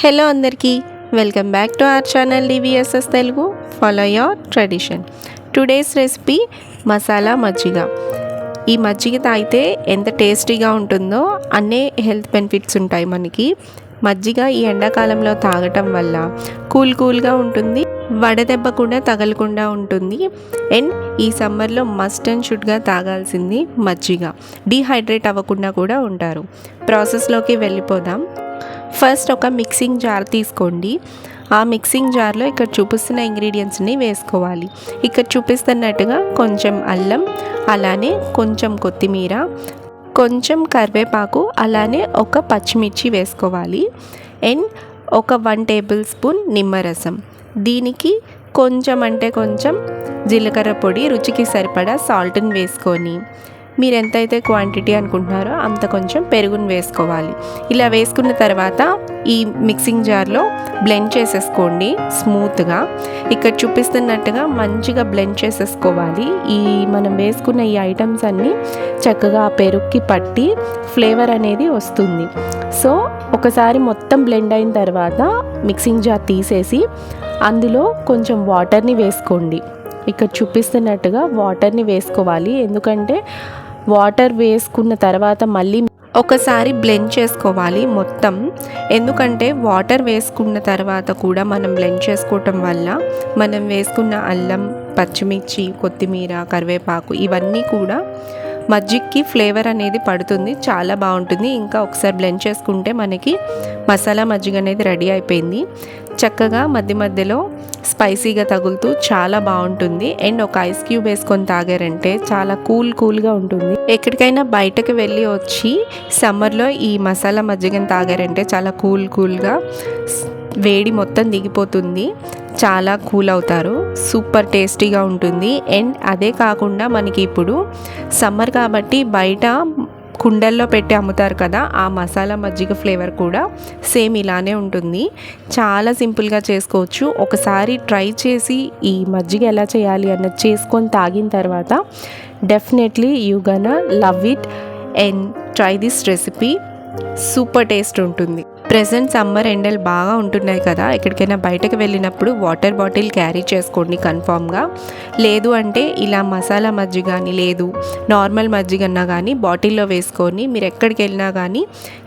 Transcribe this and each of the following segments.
Hello అందరికీ welcome back to our channel DVSS Telugu. Follow your tradition. Today's recipe masala మజ్జిగ. ఈ మజ్జిగ తాగితే ఎంత టేస్టీగా ఉంటుందో అన్నీ హెల్త్ బెనిఫిట్స్ ఉంటాయి మనకి. మజ్జిగ ఈ ఎండాకాలంలో తాగటం వల్ల కూల్గా ఉంటుంది, వడదెబ్బ కూడా తగలకుండా ఉంటుంది. అండ్ ఈ సమ్మర్లో మస్ట్ అండ్ షుడ్గా తాగాల్సింది మజ్జిగ. డీహైడ్రేట్ అవ్వకుండా కూడా ఉంటారు. ప్రాసెస్లోకి వెళ్ళిపోదాం. ఫస్ట్ ఒక మిక్సింగ్ జార్ తీసుకోండి. ఆ మిక్సింగ్ జార్లో ఇక్కడ చూపిస్తున్న ఇంగ్రీడియంట్స్ని వేసుకోవాలి. ఇక్కడ చూపిస్తున్నట్టుగా కొంచెం అల్లం, అలానే కొంచెం కొత్తిమీర, కొంచెం కరివేపాకు, అలానే ఒక పచ్చిమిర్చి వేసుకోవాలి. అండ్ ఒక 1 టేబుల్ స్పూన్ నిమ్మరసం. దీనికి కొంచెం జీలకర్ర పొడి, రుచికి సరిపడా సాల్ట్ని వేసుకొని మీరు ఎంతైతే క్వాంటిటీ అనుకుంటున్నారో అంత కొంచెం పెరుగుని వేసుకోవాలి. ఇలా వేసుకున్న తర్వాత ఈ మిక్సింగ్ జార్లో బ్లెండ్ చేసేసుకోండి స్మూత్గా. ఇక్కడ చూపిస్తున్నట్టుగా మంచిగా బ్లెండ్ చేసేసుకోవాలి. ఈ మనం వేసుకున్న ఈ ఐటమ్స్ అన్నీ చక్కగా ఆ పెరుగుకి పట్టి ఫ్లేవర్ అనేది వస్తుంది. సో ఒకసారి మొత్తం బ్లెండ్ అయిన తర్వాత మిక్సింగ్ జార్ తీసేసి అందులో కొంచెం వాటర్ని వేసుకోండి. ఇక్కడ చూపిస్తున్నట్టుగా వాటర్ని వేసుకోవాలి. ఎందుకంటే వాటర్ వేసుకున్న తర్వాత మళ్ళీ ఒకసారి బ్లెండ్ చేసుకోవాలి మొత్తం. ఎందుకంటే వాటర్ వేసుకున్న తర్వాత కూడా మనం బ్లెండ్ చేసుకోవటం వల్ల మనం వేసుకున్న అల్లం, పచ్చిమిర్చి, కొత్తిమీర, కరివేపాకు ఇవన్నీ కూడా మజ్జిగకి ఫ్లేవర్ అనేది పడుతుంది, చాలా బాగుంటుంది. ఇంకా ఒకసారి బ్లెండ్ చేసుకుంటే మనకి మసాలా మజ్జిగ అనేది రెడీ అయిపోయింది. చక్కగా మధ్యలో స్పైసీగా తగులుతూ చాలా బాగుంటుంది. అండ్ ఒక ఐస్ క్యూబ్ వేసుకొని తాగారంటే చాలా కూల్గా ఉంటుంది. ఎక్కడికైనా బయటకు వెళ్ళి వచ్చి సమ్మర్లో ఈ మసాలా మజ్జిగని తాగారంటే చాలా కూల్గా వేడి మొత్తం దిగిపోతుంది, చాలా కూల్ అవుతారు. సూపర్ టేస్టీగా ఉంటుంది. అండ్ అదే కాకుండా మనకి ఇప్పుడు సమ్మర్ కాబట్టి బయట కుండల్లో పెట్టి అమ్ముతారు కదా, ఆ మసాలా మజ్జిగ ఫ్లేవర్ కూడా సేమ్ ఇలానే ఉంటుంది. చాలా సింపుల్గా చేసుకోవచ్చు. ఒకసారి ట్రై చేసి ఈ మజ్జిగ ఎలా చేయాలి అన్నది చేసుకొని తాగిన తర్వాత definitely you gonna love it and try this recipe. Super taste ఉంటుంది. ప్రెజెంట్ సమ్మర్ ఎండలు బాగా ఉంటున్నాయి కదా, ఎక్కడికైనా బయటకు వెళ్ళినప్పుడు వాటర్ బాటిల్ క్యారీ చేసుకోండి కన్ఫామ్గా. లేదు అంటే ఇలా మసాలా మజ్జిగ కానీ లేదు నార్మల్ మజ్జిగన్నా కానీ బాటిల్లో వేసుకొని మీరు ఎక్కడికి వెళ్ళినా కానీ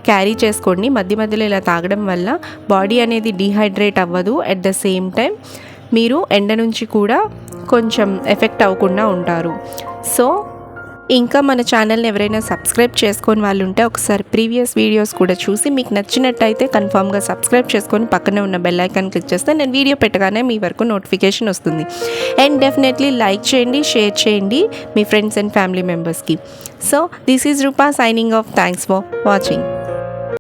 క్యారీ చేసుకోండి. మధ్యలో ఇలా తాగడం వల్ల బాడీ అనేది డీహైడ్రేట్ అవ్వదు. అట్ ద సేమ్ టైం మీరు ఎండ నుంచి కూడా కొంచెం ఎఫెక్ట్ అవ్వకుండా ఉంటారు. సో ఇంకా మన ఛానల్ని ఎవరైనా సబ్స్క్రైబ్ చేసుకొని వాళ్ళు ఉంటే ఒకసారి ప్రీవియస్ వీడియోస్ కూడా చూసి మీకు నచ్చినట్టయితే కన్ఫామ్గా సబ్స్క్రైబ్ చేసుకొని పక్కనే ఉన్న బెల్ ఐకాన్ క్లిక్ చేస్తే నేను వీడియో పెట్టగానే మీ వరకు నోటిఫికేషన్ వస్తుంది. అండ్ డెఫినెట్లీ లైక్ చేయండి, షేర్ చేయండి మీ ఫ్రెండ్స్ అండ్ ఫ్యామిలీ మెంబర్స్కి. So this is Roopa signing off. Thanks for watching.